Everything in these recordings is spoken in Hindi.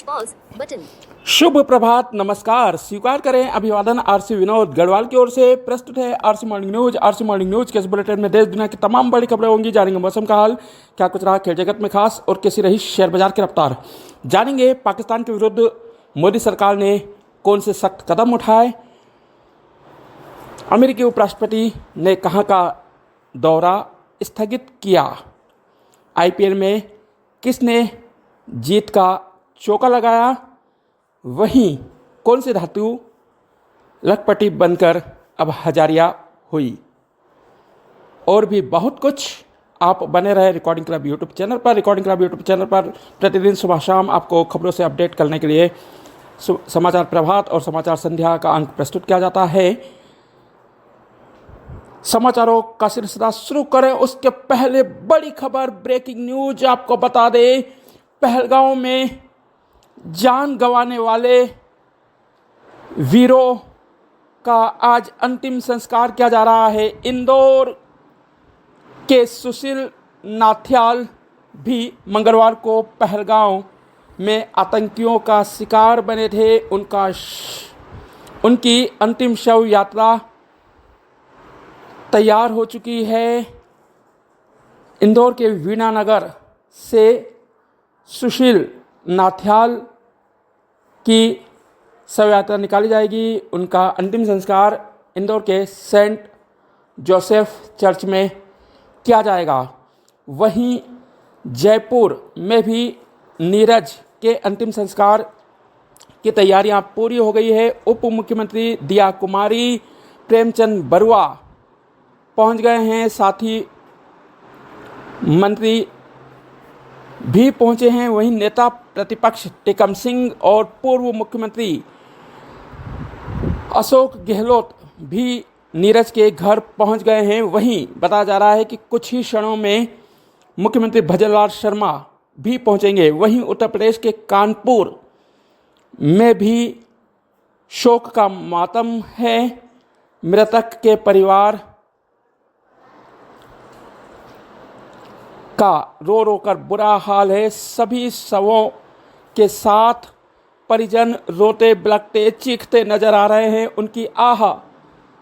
Pause button. शुभ प्रभात, नमस्कार, स्वीकार करें अभिवादन। आरसी विनोद गढ़वाल की ओर से प्रस्तुत है RC morning news. RC morning news के इस बुलेटिन में देश दुनिया की तमाम बड़ी खबरें होंगी। जानेंगे मौसम का हाल, क्या कुछ रहा खेल जगत में खास, और कैसी रही शेयर बाजार की रफ्तार। जानेंगे पाकिस्तान के विरुद्ध मोदी सरकार ने कौन से सख्त कदम उठाए, अमेरिकी उपराष्ट्रपति ने कहां का दौरा स्थगित किया, आईपीएल में किसने जीत का चौका लगाया, वहीं कौन सी धातु लखपटी बनकर अब हजारिया हुई, और भी बहुत कुछ। आप बने रहे रिकॉर्डिंग क्लब यूट्यूब चैनल पर। रिकॉर्डिंग क्लब यूट्यूब चैनल पर प्रतिदिन सुबह शाम आपको खबरों से अपडेट करने के लिए समाचार प्रभात और समाचार संध्या का अंक प्रस्तुत किया जाता है। समाचारों का सिलसिला शुरू करें उसके पहले बड़ी खबर, ब्रेकिंग न्यूज आपको बता दें। पहलगांव में जान गंवाने वाले वीरों का आज अंतिम संस्कार किया जा रहा है। इंदौर के सुशील नाथियाल भी मंगलवार को पहलगांव में आतंकियों का शिकार बने थे। उनकी अंतिम शव यात्रा तैयार हो चुकी है। इंदौर के वीणानगर से सुशील नाथियाल की शव यात्रा निकाली जाएगी। उनका अंतिम संस्कार इंदौर के सेंट जोसेफ चर्च में किया जाएगा। वहीं जयपुर में भी नीरज के अंतिम संस्कार की तैयारियां पूरी हो गई है। उप मुख्यमंत्री दिया कुमारी, प्रेमचंद बरुआ पहुंच गए हैं, साथ ही मंत्री भी पहुंचे हैं। वहीं नेता प्रतिपक्ष टेकम सिंह और पूर्व मुख्यमंत्री अशोक गहलोत भी नीरज के घर पहुंच गए हैं। वहीं बताया जा रहा है कि कुछ ही क्षणों में मुख्यमंत्री भजनलाल शर्मा भी पहुंचेंगे। वहीं उत्तर प्रदेश के कानपुर में भी शोक का मातम है। मृतक के परिवार का रो रो कर बुरा हाल है। सभी शवों के साथ परिजन रोते बिलखते चीखते नजर आ रहे हैं। उनकी आह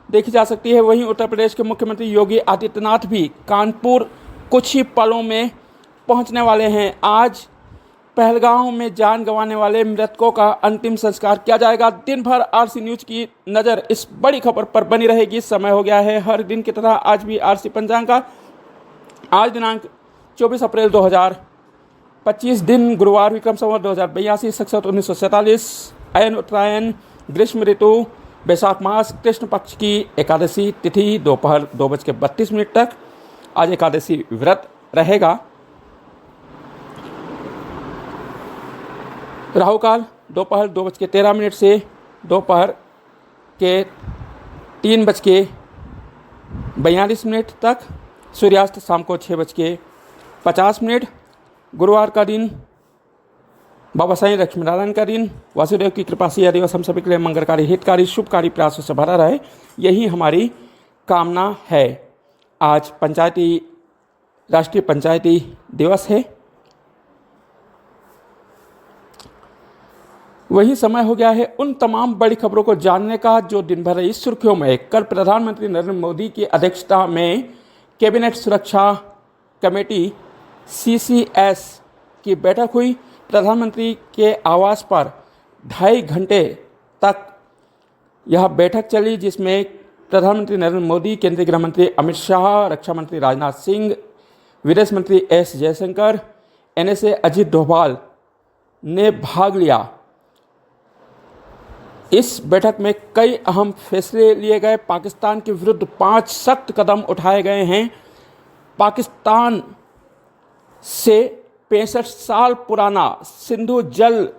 देखी जा सकती है। वहीं उत्तर प्रदेश के मुख्यमंत्री योगी आदित्यनाथ भी कानपुर कुछ ही पलों में पहुंचने वाले हैं। आज पहलगांव में जान गंवाने वाले मृतकों का अंतिम संस्कार किया जाएगा। दिन भर आरसी न्यूज की नज़र इस बड़ी खबर पर बनी रहेगी। समय हो गया है हर दिन की तरह आज भी आरसी पंचांग का। आज दिनांक 24 अप्रैल 2025, दिन गुरुवार, विक्रम संवत 2082, संवत 1947, अयन उत्तरायण, ग्रीष्म ऋतु, बैसाख मास, कृष्ण पक्ष की एकादशी तिथि दोपहर 2:32 तक आज एकादशी व्रत रहेगा। राहु काल दोपहर 2:13 से दोपहर के 3:42 तक, सूर्यास्त शाम को 6:50। गुरुवार का दिन बाबा साईं लक्ष्मीनारायण का दिन। वासुदेव की कृपा से यह दिवस हम सभी के लिए मंगलकारी, हितकारी, शुभकारी प्रयासों से भरा रहे, यही हमारी कामना है। आज राष्ट्रीय पंचायती दिवस है। वही समय हो गया है उन तमाम बड़ी खबरों को जानने का जो दिन भर रही सुर्खियों में। कल प्रधानमंत्री नरेंद्र मोदी की अध्यक्षता में कैबिनेट सुरक्षा कमेटी CCS की बैठक हुई। प्रधानमंत्री के आवास पर 2.5 घंटे तक यह बैठक चली, जिसमें प्रधानमंत्री नरेंद्र मोदी, केंद्रीय गृह मंत्री अमित शाह, रक्षा मंत्री राजनाथ सिंह, विदेश मंत्री S जयशंकर, NSA अजीत डोभाल ने भाग लिया। इस बैठक में कई अहम फैसले लिए गए। पाकिस्तान के विरुद्ध 5 सख्त कदम उठाए गए हैं। पाकिस्तान से 65 साल पुराना सिंधु जल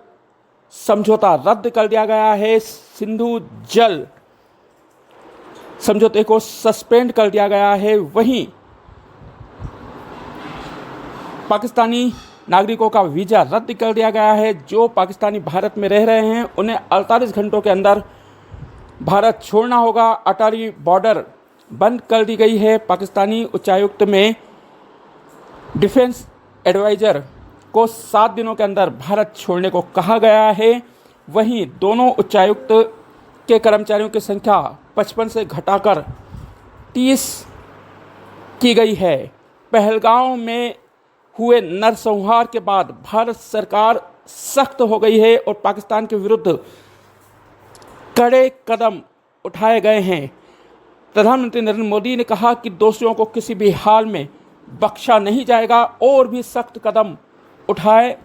समझौता रद्द कर दिया गया है। सिंधु जल समझौते को सस्पेंड कर दिया गया है। वहीं पाकिस्तानी नागरिकों का वीज़ा रद्द कर दिया गया है। जो पाकिस्तानी भारत में रह रहे हैं उन्हें 48 घंटों के अंदर भारत छोड़ना होगा। अटारी बॉर्डर बंद कर दी गई है। पाकिस्तानी उच्चायुक्त में डिफेंस एडवाइज़र को 7 दिनों के अंदर भारत छोड़ने को कहा गया है। वहीं दोनों उच्चायुक्त के कर्मचारियों की संख्या 55 से घटाकर 30 की गई है। पहलगांव में हुए नरसंहार के बाद भारत सरकार सख्त हो गई है और पाकिस्तान के विरुद्ध कड़े कदम उठाए गए हैं। प्रधानमंत्री नरेंद्र मोदी ने कहा कि दोषियों को किसी भी हाल में बख्शा नहीं जाएगा और भी सख्त कदम उठाए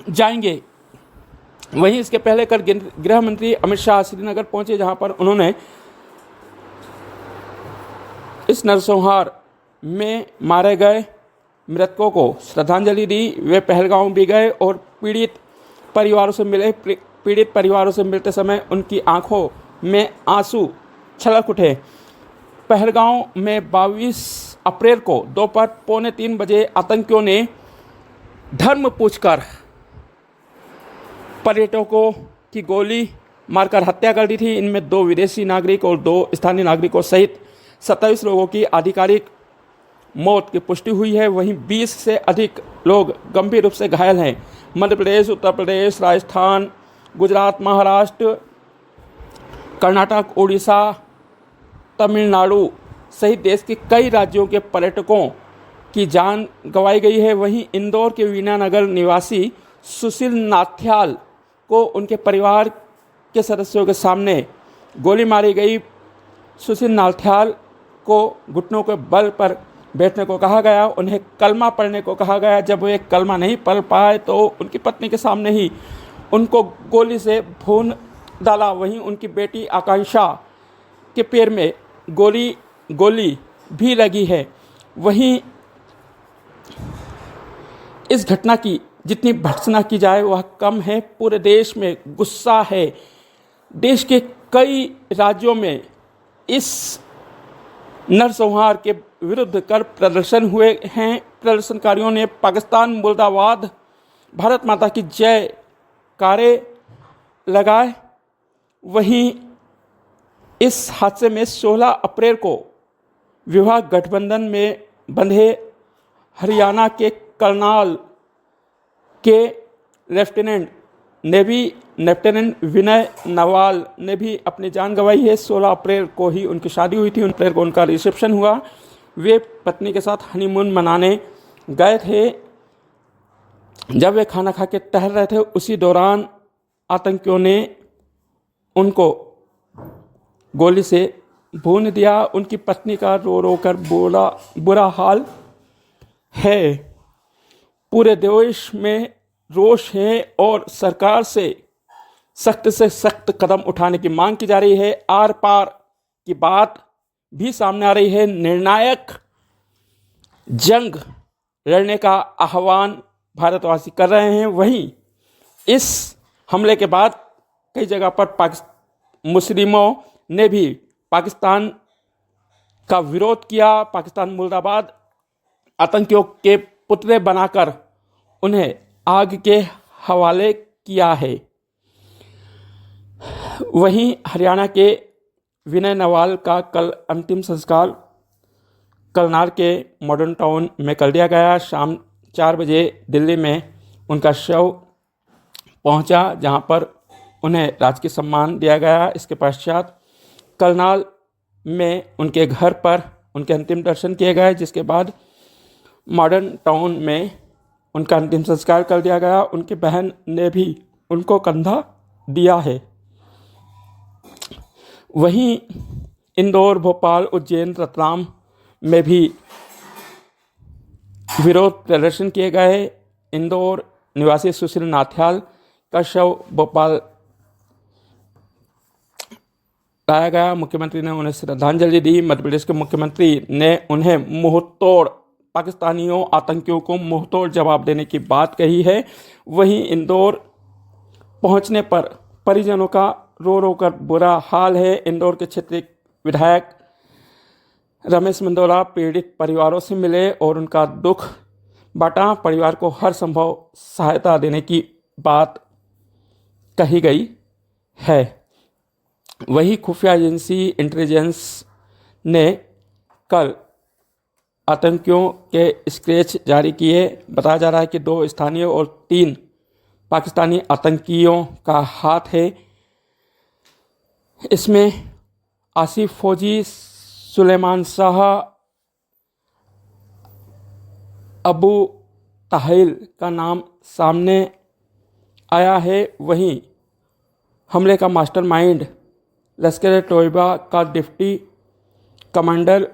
जाएंगे। वहीं इसके पहले कल गृह मंत्री अमित शाह श्रीनगर पहुंचे, जहां पर उन्होंने इस नरसंहार में मारे गए मृतकों को श्रद्धांजलि दी। वे पहलगांव भी गए और पीड़ित परिवारों से मिले। पीड़ित परिवारों से मिलते समय उनकी आंखों में आंसू छलक उठे। पहलगांव में 22 अप्रैल को दोपहर 2:45 बजे आतंकियों ने धर्म पूछकर पर्यटकों की गोली मारकर हत्या कर दी थी। इनमें 2 विदेशी नागरिक और 2 स्थानीय नागरिकों सहित 27 लोगों की आधिकारिक मौत की पुष्टि हुई है। वहीं 20 से अधिक लोग गंभीर रूप से घायल हैं। मध्य प्रदेश, उत्तर प्रदेश, राजस्थान, गुजरात, महाराष्ट्र, कर्नाटक, उड़ीसा, तमिलनाडु सहित देश के कई राज्यों के पर्यटकों की जान गंवाई गई है। वहीं इंदौर के वीणानगर निवासी सुशील नाथियाल को उनके परिवार के सदस्यों के सामने गोली मारी गई। सुशील नाथियाल को घुटनों के बल पर बैठने को कहा गया, उन्हें कलमा पढ़ने को कहा गया। जब वे कलमा नहीं पढ़ पाए तो उनकी पत्नी के सामने ही उनको गोली से भून डाला। वहीं उनकी बेटी आकांक्षा के पैर में गोली भी लगी है। वहीं इस घटना की जितनी भर्त्सना की जाए वह कम है। पूरे देश में गुस्सा है। देश के कई राज्यों में इस नरसंहार के विरुद्ध कर प्रदर्शन हुए हैं। प्रदर्शनकारियों ने पाकिस्तान मुर्दाबाद, भारत माता की जय कारे लगाए। वहीं इस हादसे में 16 अप्रैल को विवाह गठबंधन में बंधे हरियाणा के करनाल के लेफ्टिनेंट विनय नवाल ने भी अपनी जान गंवाई है। 16 अप्रैल को ही उनकी शादी हुई थी। 19 अप्रैल को उनका रिसेप्शन हुआ। वे पत्नी के साथ हनीमून मनाने गए थे। जब वे खाना खा के टहल रहे थे, उसी दौरान आतंकियों ने उनको गोली से भून दिया। उनकी पत्नी का रो रो कर बुरा हाल है। पूरे देश में रोष है और सरकार से सख्त कदम उठाने की मांग की जा रही है। आर पार की बात भी सामने आ रही है। निर्णायक जंग लड़ने का आह्वान भारतवासी कर रहे हैं। वहीं इस हमले के बाद कई जगह पर मुस्लिमों ने भी पाकिस्तान का विरोध किया। पाकिस्तान मुर्दाबाद आतंकियों के पुतले बनाकर उन्हें आग के हवाले किया है। वहीं हरियाणा के विनय नवाल का कल अंतिम संस्कार करनाल के मॉडर्न टाउन में कर दिया गया। शाम 4 बजे दिल्ली में उनका शव पहुंचा, जहां पर उन्हें राजकीय सम्मान दिया गया। इसके पश्चात करनाल में उनके घर पर उनके अंतिम दर्शन किए गए, जिसके बाद मॉडर्न टाउन में उनका अंतिम संस्कार कर दिया गया। उनकी बहन ने भी उनको कंधा दिया है। वहीं इंदौर, भोपाल, उज्जैन, रतलाम में भी विरोध प्रदर्शन किए गए। इंदौर निवासी सुशील नाथियाल का शव भोपाल लाया गया। मुख्यमंत्री ने उन्हें श्रद्धांजलि दी। मध्य प्रदेश के मुख्यमंत्री ने उन्हें मुंहतोड़ पाकिस्तानियों आतंकियों को मुंहतोड़ जवाब देने की बात कही है। वहीं इंदौर पहुंचने पर परिजनों का रो रो कर बुरा हाल है। इंदौर के क्षेत्रीय विधायक रमेश मेंदोला पीड़ित परिवारों से मिले और उनका दुख बांटा। परिवार को हर संभव सहायता देने की बात कही गई है। वही खुफिया एजेंसी इंटेलिजेंस ने कल आतंकियों के स्केच जारी किए। बताया जा रहा है कि 2 स्थानीय और 3 पाकिस्तानी आतंकियों का हाथ है इसमें। आसिफ फौजी, सुलेमान शाह, अबू ताहिल का नाम सामने आया है। वहीं हमले का मास्टरमाइंड लश्कर-ए-तोयबा का डिप्टी कमांडर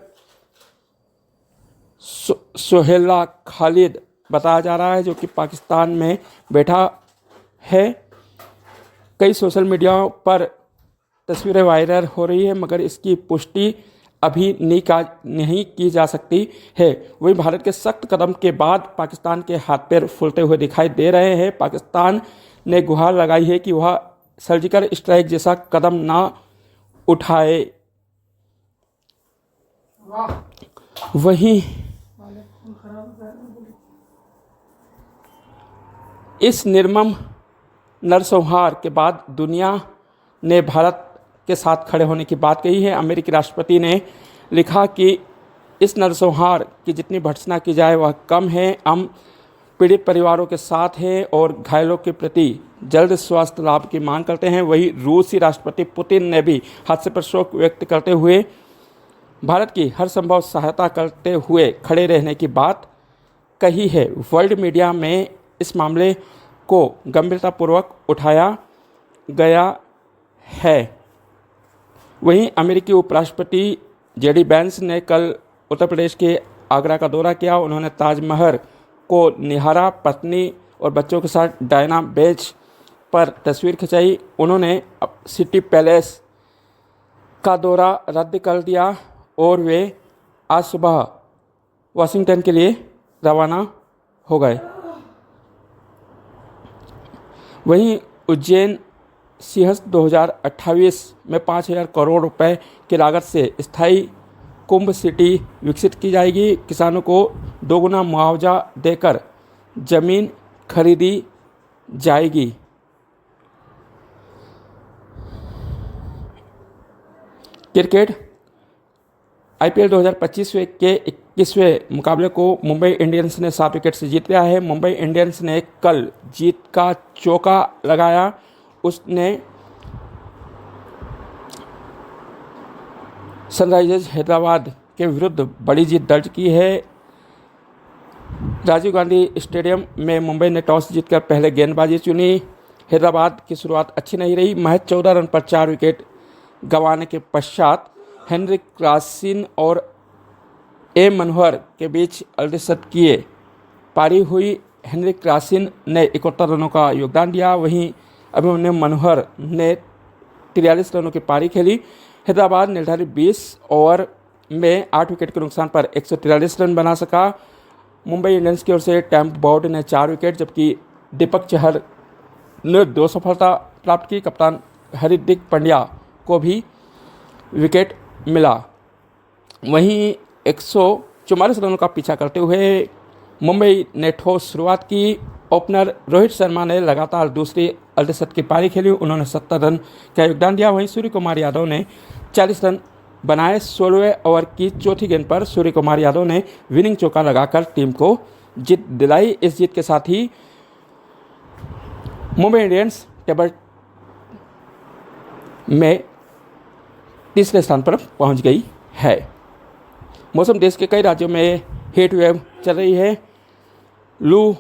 सोहेला खालिद बताया जा रहा है, जो कि पाकिस्तान में बैठा है। कई सोशल मीडिया पर तस्वीरें वायरल हो रही है, मगर इसकी पुष्टि अभी नहीं की जा सकती है। वहीं भारत के सख्त कदम के बाद पाकिस्तान के हाथ पैर फूलते हुए दिखाई दे रहे हैं। पाकिस्तान ने गुहार लगाई है कि वह सर्जिकल स्ट्राइक जैसा कदम ना उठाए। वहीं इस निर्मम नरसंहार के बाद दुनिया ने भारत के साथ खड़े होने की बात कही है। अमेरिकी राष्ट्रपति ने लिखा कि इस नरसंहार की जितनी भर्त्सना की जाए वह कम है। हम पीड़ित परिवारों के साथ हैं और घायलों के प्रति जल्द स्वास्थ्य लाभ की मांग करते हैं। वहीं रूसी राष्ट्रपति पुतिन ने भी हादसे पर शोक व्यक्त करते हुए भारत की हर संभव सहायता करते हुए खड़े रहने की बात कही है। वर्ल्ड मीडिया में इस मामले को गंभीरतापूर्वक उठाया गया है। वहीं अमेरिकी उपराष्ट्रपति जेडी वेंस ने कल उत्तर प्रदेश के आगरा का दौरा किया। उन्होंने ताजमहल को निहारा, पत्नी और बच्चों के साथ डायना बीच पर तस्वीर खिंचाई। उन्होंने सिटी पैलेस का दौरा रद्द कर दिया और वे आज सुबह वाशिंगटन के लिए रवाना हो गए। वहीं उज्जैन सिंहस्थ 2028 में 5,000 करोड़ रुपए की लागत से स्थायी कुंभ सिटी विकसित की जाएगी। किसानों को दोगुना मुआवजा देकर जमीन खरीदी जाएगी। क्रिकेट आईपीएल 2025 के 21वें मुकाबले को मुंबई इंडियंस ने 7 विकेट से जीत लिया है। मुंबई इंडियंस ने कल जीत का चौका लगाया। उसने सनराइजर्स हैदराबाद के विरुद्ध बड़ी जीत दर्ज की है। राजीव गांधी स्टेडियम में मुंबई ने टॉस जीतकर पहले गेंदबाजी चुनी। हैदराबाद की शुरुआत अच्छी नहीं रही। महज 14 रन पर 4 विकेट गंवाने के पश्चात हेनरिक क्लासन और ए मनोहर के बीच अर्धशतकीय पारी हुई। हेनरिक क्लासन ने 71 रनों का योगदान दिया। वहीं अभिमन्यु मनोहर ने 43 रनों की पारी खेली। हैदराबाद निर्धारित 20 ओवर में 8 विकेट के नुकसान पर 143 रन बना सका। मुंबई इंडियंस की ओर से टैम बोर्ड ने 4 विकेट जबकि दीपक चहर ने 2 सफलता प्राप्त की। कप्तान हार्दिक पांड्या को भी विकेट मिला। वहीं 144 रनों का पीछा करते हुए मुंबई ने ठोस शुरुआत की। ओपनर रोहित शर्मा ने लगातार दूसरी अर्धशतक की पारी खेली। उन्होंने 70 रन का योगदान दिया। वहीं सूर्य कुमार यादव ने 40 रन बनाए। 16वें ओवर की चौथी गेंद पर सूर्य कुमार यादव ने विनिंग चौका लगाकर टीम को जीत दिलाई। इस जीत के साथ ही मुंबई इंडियंस टेबल में तीसरे स्थान पर पहुंच गई है। मौसम देश के कई राज्यों में हीट वेव चल रही है। लू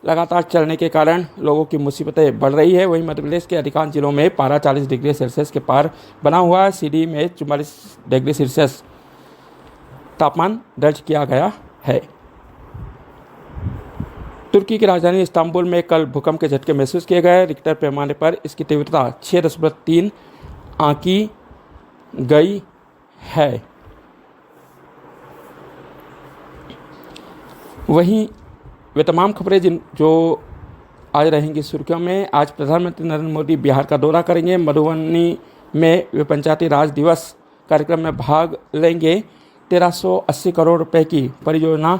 लगातार चलने के कारण लोगों की मुसीबतें बढ़ रही है। वहीं मध्य प्रदेश के अधिकांश जिलों में पारा 40 डिग्री सेल्सियस के पार बना हुआ है। सीधी में 44 डिग्री सेल्सियस तापमान दर्ज किया गया है। तुर्की की राजधानी इस्तांबुल में कल भूकंप के झटके महसूस किए गए। रिक्टर पैमाने पर इसकी तीव्रता 6.3 आंकी गई है। वहीं वे तमाम खबरें जो आज रहेंगी सुर्खियों में। आज प्रधानमंत्री नरेंद्र मोदी बिहार का दौरा करेंगे। मधुबनी में वे पंचायती राज दिवस कार्यक्रम में भाग लेंगे। 1380 करोड़ रुपए की परियोजना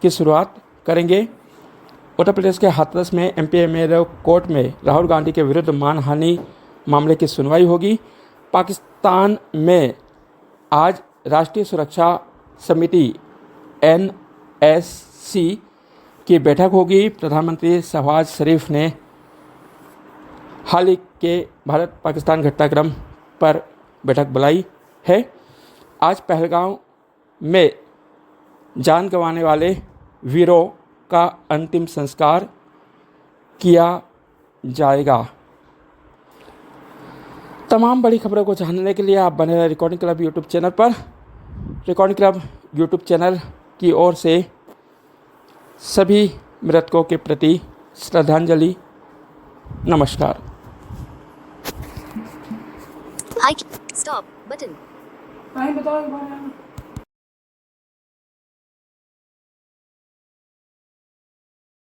की शुरुआत करेंगे। उत्तर प्रदेश के हाथरस में एमपी एमएलए कोर्ट में राहुल गांधी के विरुद्ध मानहानि मामले की सुनवाई होगी। पाकिस्तान में आज राष्ट्रीय सुरक्षा समिति NSC की बैठक होगी। प्रधानमंत्री शहबाज शरीफ ने हाल ही के भारत पाकिस्तान घटनाक्रम पर बैठक बुलाई है। आज पहलगांव में जान गंवाने वाले वीरों का अंतिम संस्कार किया जाएगा। तमाम बड़ी खबरों को जानने के लिए आप बने रहे रिकॉर्डिंग क्लब यूट्यूब चैनल पर। रिकॉर्डिंग क्लब यूट्यूब चैनल की ओर से सभी मृतकों के प्रति श्रद्धांजलि। नमस्कार। Stop button. बताओ